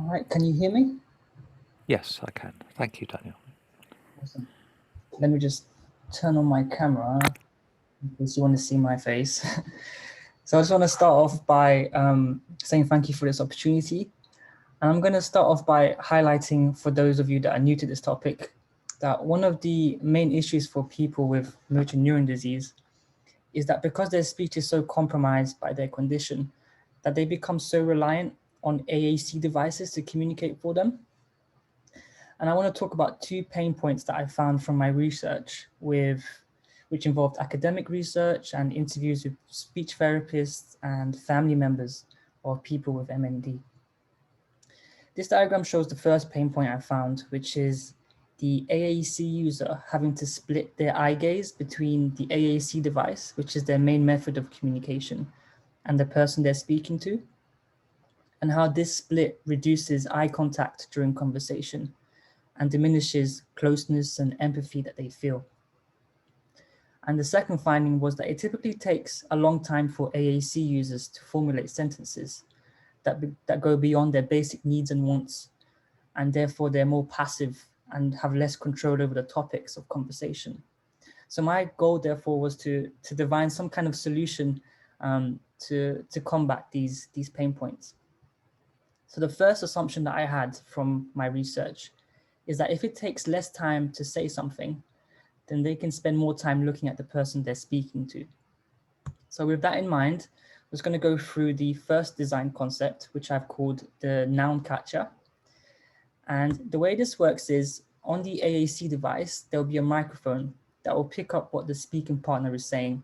All right, can you hear me? Yes, I can. Thank you, Daniel. Awesome. Let me just turn on my camera in case you want to see my face. So I just want to start off by saying thank you for this opportunity. And I'm going to start off by highlighting for those of you that are new to this topic, that one of the main issues for people with motor neuron disease is that because their speech is so compromised by their condition, that they become so reliant on AAC devices to communicate for them. And I want to talk about two pain points that I found from my research which involved academic research and interviews with speech therapists and family members of people with MND. This diagram shows the first pain point I found, which is the AAC user having to split their eye gaze between the AAC device, which is their main method of communication, and the person they're speaking to, and how this split reduces eye contact during conversation and diminishes closeness and empathy that they feel. And the second finding was that it typically takes a long time for AAC users to formulate sentences that go beyond their basic needs and wants, and therefore they're more passive and have less control over the topics of conversation. So my goal, therefore, was to divine some kind of solution to combat these pain points. So the first assumption that I had from my research is that if it takes less time to say something, then they can spend more time looking at the person they're speaking to. So with that in mind, I was going to go through the first design concept, which I've called the noun catcher. And the way this works is on the AAC device, there'll be a microphone that will pick up what the speaking partner is saying.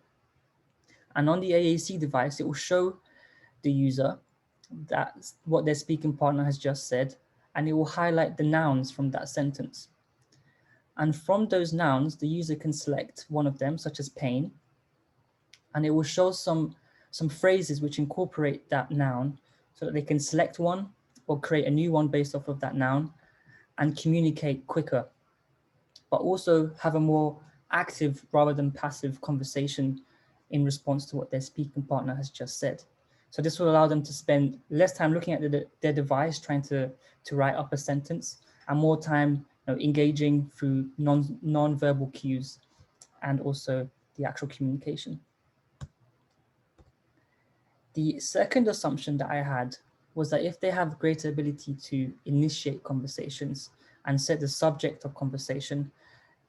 And on the AAC device, it will show the user that what their speaking partner has just said, and it will highlight the nouns from that sentence. And from those nouns, the user can select one of them, such as pain, and it will show some phrases which incorporate that noun so that they can select one or create a new one based off of that noun and communicate quicker, but also have a more active rather than passive conversation in response to what their speaking partner has just said. So this will allow them to spend less time looking at their device trying to write up a sentence and more time engaging through non-verbal cues and also the actual communication. The second assumption that I had was that if they have greater ability to initiate conversations and set the subject of conversation,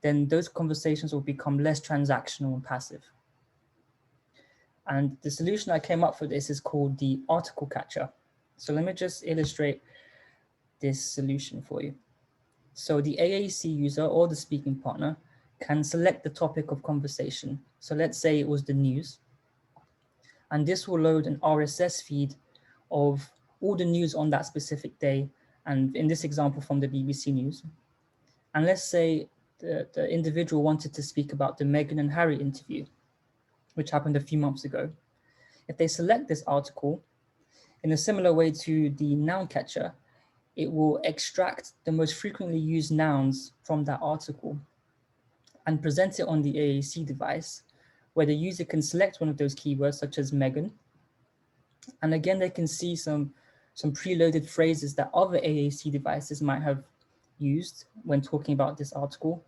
then those conversations will become less transactional and passive. And the solution I came up for this is called the article catcher. So let me just illustrate this solution for you. So the AAC user or the speaking partner can select the topic of conversation. So let's say it was the news. And this will load an RSS feed of all the news on that specific day. And in this example from the BBC News. And let's say the individual wanted to speak about the Meghan and Harry interview, which happened a few months ago. If they select this article, in a similar way to the noun catcher, it will extract the most frequently used nouns from that article and present it on the AAC device, where the user can select one of those keywords such as Meghan. And again, they can see some preloaded phrases that other AAC devices might have used when talking about this article,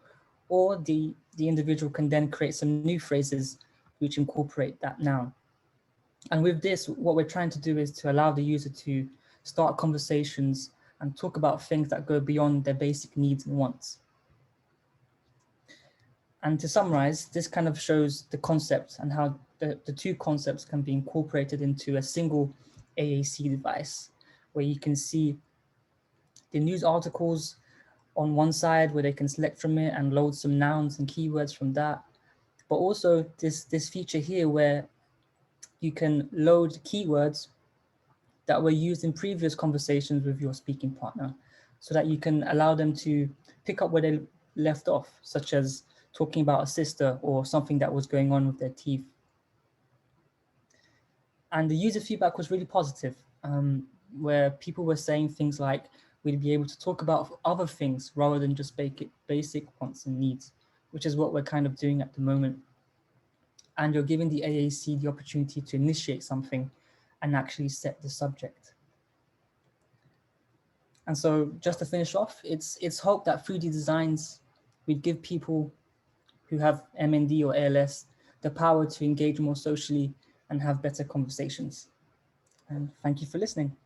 or the individual can then create some new phrases which incorporate that noun. And with this, what we're trying to do is to allow the user to start conversations and talk about things that go beyond their basic needs and wants. And to summarize, this kind of shows the concept and how the two concepts can be incorporated into a single AAC device, where you can see the news articles on one side where they can select from it and load some nouns and keywords from that. But also this feature here where you can load keywords that were used in previous conversations with your speaking partner so that you can allow them to pick up where they left off, such as talking about a sister or something that was going on with their teeth. And the user feedback was really positive, where people were saying things like, we'd be able to talk about other things rather than just basic wants and needs, which is what we're kind of doing at the moment. And you're giving the AAC the opportunity to initiate something and actually set the subject. And so just to finish off, it's hope that through these designs, we'd give people who have MND or ALS the power to engage more socially and have better conversations. And thank you for listening.